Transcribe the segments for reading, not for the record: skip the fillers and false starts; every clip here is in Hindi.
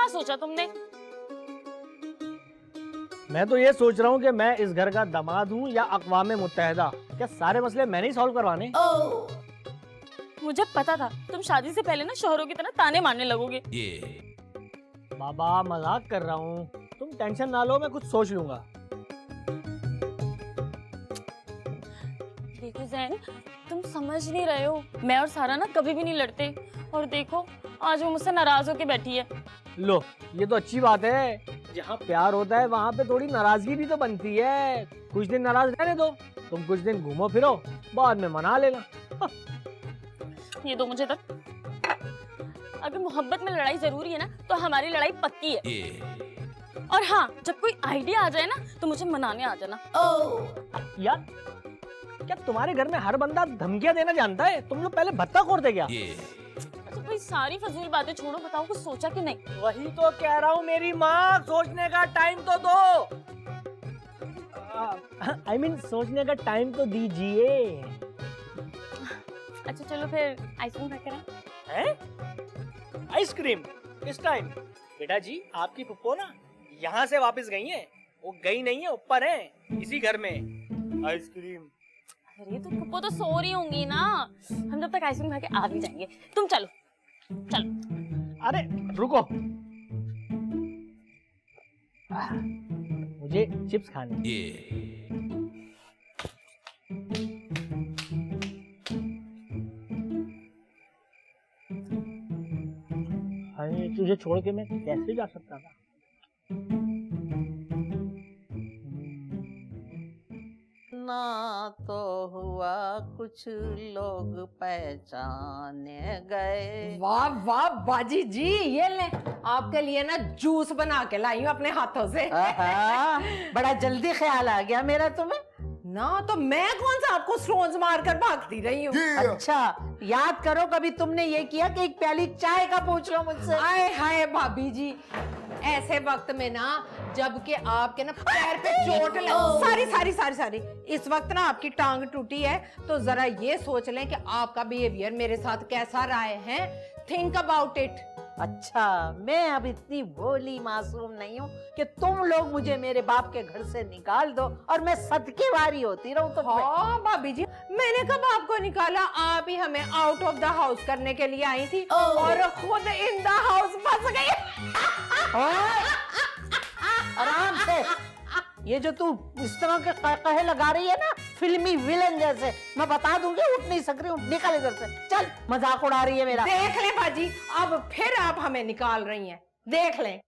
सोचा तुमने? मैं तो ये सोच रहा हूँ कि मैं इस घर का दामाद हूँ या अक़वाम मुत्तहिदा। क्या सारे मसले मैंने ही सॉल्व करवाने? मुझे पता था तुम शादी से पहले ना शोहरों की तरह ताने मारने लगोगे। बाबा मजाक कर रहा हूँ, तुम टेंशन ना लो, मैं कुछ सोच लूंगा। देखो जैन, तुम समझ नहीं रहे हो, मैं और सारा ना कभी भी नहीं लड़ते, और देखो आज वो मुझसे नाराज होके बैठी है। लो ये तो अच्छी बात है, जहाँ प्यार होता है वहाँ पे थोड़ी नाराजगी भी तो बनती है। कुछ दिन नाराज रहने दो, तुम कुछ दिन घूमो फिरो, बाद में मना लेना। ये दो मुझे तक। अगर मोहब्बत में लड़ाई जरूरी है ना, तो हमारी लड़ाई पक्की है। और हाँ, जब कोई आइडिया आ जाए ना, तो मुझे मनाने आ जाना। यार क्या तुम्हारे घर में हर बंदा धमकियां देना जानता है? तुम लोग पहले भत्ता खोरते क्या? अच्छा भाई, सारी फजूल बातें छोड़ो, बताओ कुछ सोचा कि नहीं? वही तो कह रहा हूँ मेरी माँ, सोचने का टाइम तो दो। I mean, सोचने का टाइम तो दीजिए। अच्छा चलो फिर आइसक्रीम खा कर आएं? आइसक्रीम किस टाइम? बेटा जी आपकी पुप्पो ना यहाँ से वापस गई है, वो गई नहीं है, ऊपर है इसी घर में। आइसक्रीम? अरे तो पप्पो तो सो रही होंगी ना, हम जब तक आइसक्रीम खा के आ भी जाएंगे। तुम चलो चलो। अरे रुको, मुझे चिप्स खाने। अरे तुझे छोड़ के मैं कैसे जा सकता था? ना तो हुआ कुछ लोग पहचाने गए। वाह वाह बाजी जी, ये ले आपके लिए ना जूस बना के लाई हूँ अपने हाथों से। बड़ा जल्दी ख्याल आ गया मेरा तुम्हें। ना तो मैं कौन सा आपको स्टोन्स मार कर भागती रही हूँ। अच्छा याद करो कभी तुमने ये किया कि एक प्याली चाय का पूछ लो मुझसे। आए हाय भाभी जी, ऐसे वक्त में ना जबकि आपके ना पैर पे चोट लगी, सारी इस वक्त ना आपकी टांग टूटी है, तो जरा ये सोच लें कि आपका बिहेवियर मेरे साथ कैसा रहा है। Think about it. अच्छा मैं अब इतनी भोली मासूम नहीं हूँ कि तुम लोग मुझे मेरे बाप के घर से निकाल दो और मैं सदके वारी होती रहूं। तो हाँ भाभी जी, मैंने कब आपको निकाला? आप ही हमें आउट ऑफ द हाउस करने के लिए आई थी और खुद इन द हाउस फंस गई। आराम से, ये जो तू इस तरह के कहे लगा रही है ना फिल्मी विलन जैसे, मैं बता दूंगी उठ नहीं सक रही हूँ, निकल इधर से चल, मजाक उड़ा रही है मेरा। देख ले बाजी, अब फिर आप हमें निकाल रही हैं, देख ले।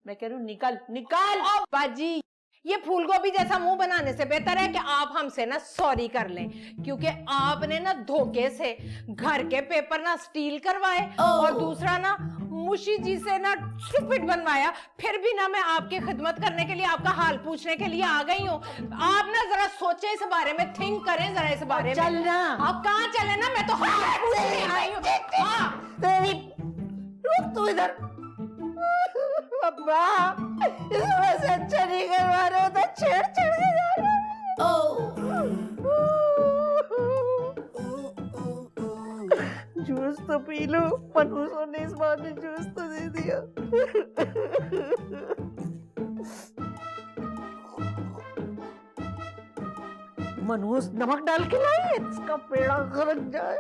मैं कह रही हूँ निकल निकल। बाजी ये फूल गोभी जैसा मुंह बनाने से बेहतर है कि आप हमसे ना सॉरी कर लें, क्योंकि आपने ना धोखे से घर के पेपर ना स्टील करवाए और दूसरा ना मुशी जी से ना स्टूपिड बनवाया। फिर भी ना मैं आपकी खिदमत करने के लिए, आपका हाल पूछने के लिए आ गई हूँ। आप ना जरा सोचे इस बारे में, थिंक करें जरा इस बारे में। चल ना। आप कहाँ चले ना, मैं तो हाल पूछने आई हूँ। तू इधर अब्बा, इस वजह से अच्छा नहीं करवा रहे हो तो छेड़ छेड़ के जा रहे हो। जूस तो पी लो, मनूसों ने इस बार ने जूस तो दे दिया। मनूस नमक डाल के लाए, इसका पेड़ा गरक जाए।